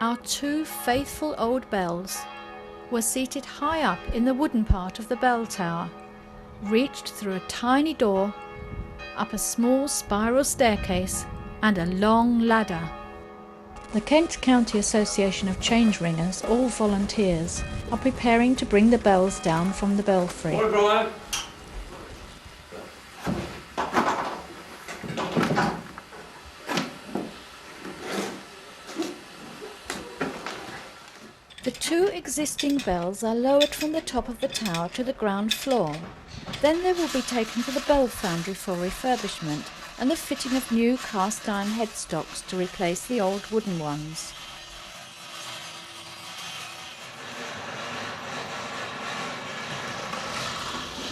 Our two faithful old bells were seated high up in the wooden part of the bell tower, reached through a tiny door, up a small spiral staircase and a long ladder. The Kent County Association of Change Ringers, all volunteers, are preparing to bring the bells down from the belfry. Morning, Brian. The two existing bells are lowered from the top of the tower to the ground floor. Then they will be taken to the bell foundry for refurbishment and the fitting of new cast iron headstocks to replace the old wooden ones.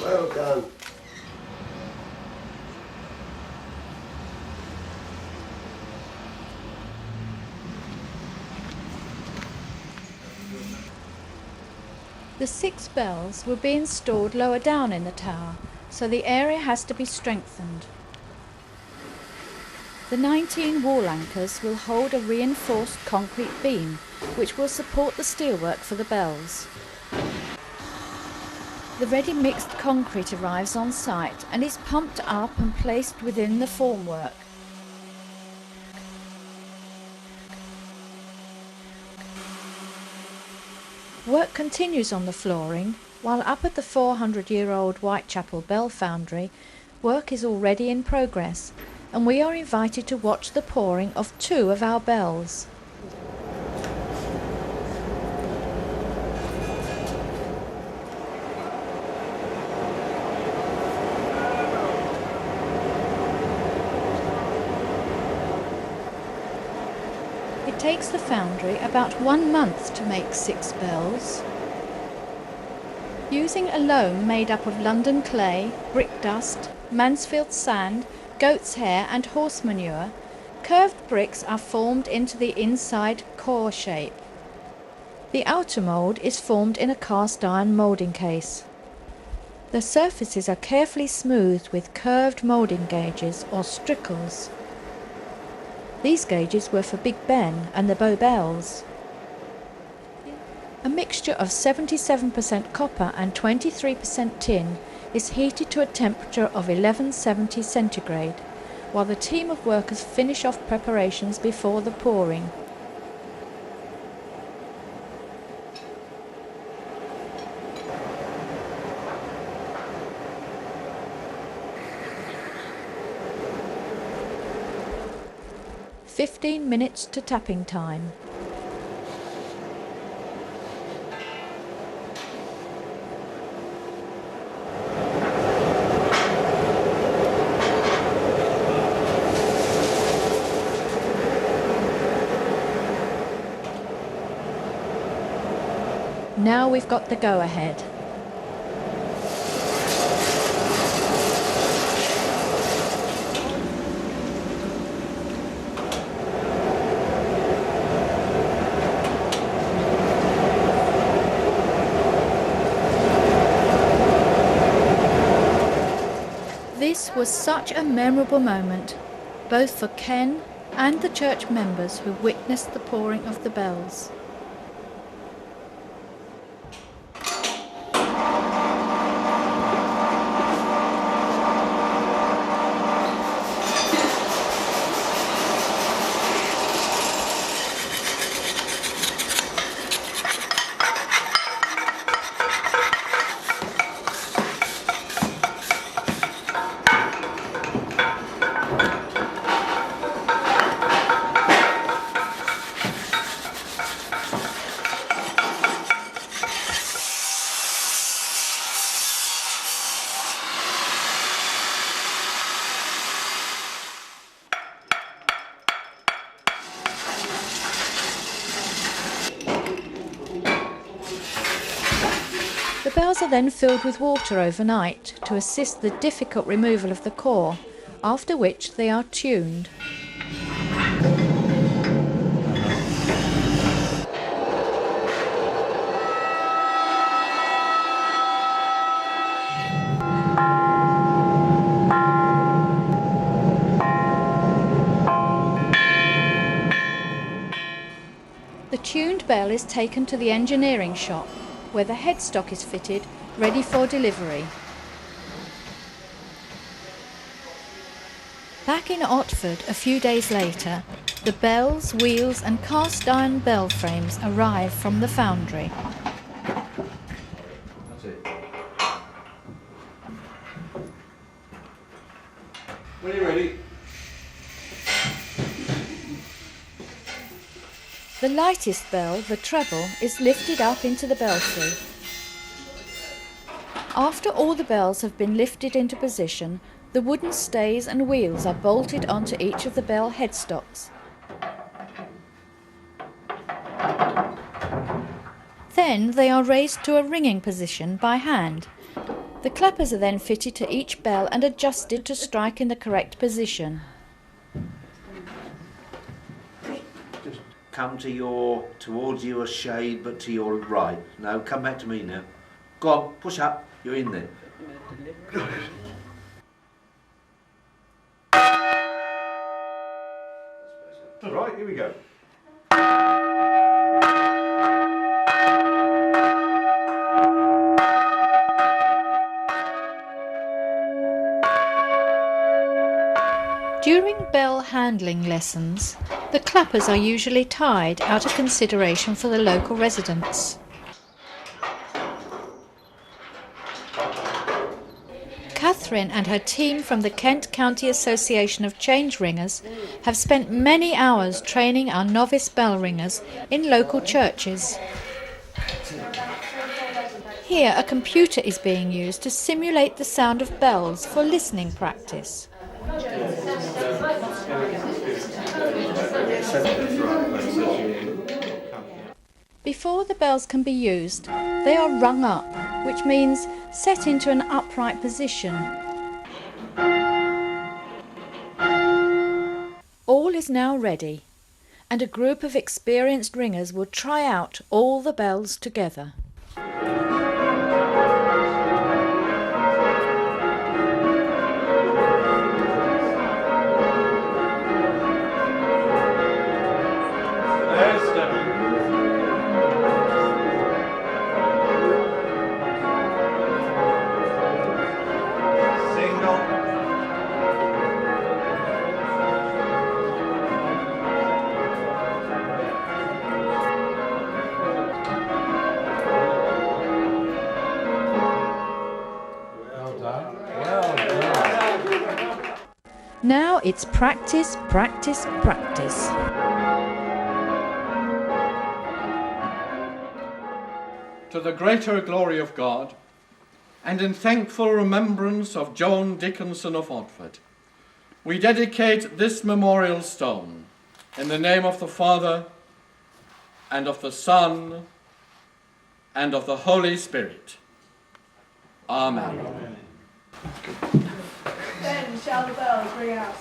Well done. The 6 bells will be installed lower down in the tower, so the area has to be strengthened. The 19 wall anchors will hold a reinforced concrete beam which will support the steelwork for the bells. The ready mixed concrete arrives on site and is pumped up and placed within the formwork. Work continues on the flooring, while up at the 400-year-old Whitechapel Bell Foundry, work is already in progress, and we are invited to watch the pouring of 2 of our bells. It takes the foundry about 1 month to make 6 bells. Using a loam made up of London clay, brick dust, Mansfield sand, goat's hair and horse manure, curved bricks are formed into the inside core shape. The outer mould is formed in a cast iron moulding case. The surfaces are carefully smoothed with curved moulding gauges or strickles. These gauges were for Big Ben and the Bow Bells. A mixture of 77% copper and 23% tin is heated to a temperature of 1170 centigrade, while the team of workers finish off preparations before the pouring. "15 minutes to tapping time." Now we've got the go-ahead. This was such a memorable moment, both for Ken and the church members who witnessed the pouring of the bells. The bells are then filled with water overnight to assist the difficult removal of the core, after which they are tuned. The bell is taken to the engineering shop, where the headstock is fitted, ready for delivery. Back in Otford a few days later, the bells, wheels and cast iron bell frames arrive from the foundry. That's it. When you're ready. The lightest bell, the treble, is lifted up into the belfry. After all the bells have been lifted into position, the wooden stays and wheels are bolted onto each of the bell headstocks. Then they are raised to a ringing position by hand. The clappers are then fitted to each bell and adjusted to strike in the correct position. Just come towards you a shade, but to your right. No, come back to me now. Go on, push up. You're in there. Right, here we go. During bell handling lessons, the clappers are usually tied out of consideration for the local residents. Catherine and her team from the Kent County Association of Change Ringers have spent many hours training our novice bell ringers in local churches. Here a computer is being used to simulate the sound of bells for listening practice. Before the bells can be used, they are rung up, which means set into an upright position. All is now ready, and a group of experienced ringers will try out all the bells together. Now it's practice, practice, practice. To the greater glory of God, and in thankful remembrance of John Dickinson of Otford, we dedicate this memorial stone in the name of the Father, and of the Son, and of the Holy Spirit. Amen. Then shall the bells ring out.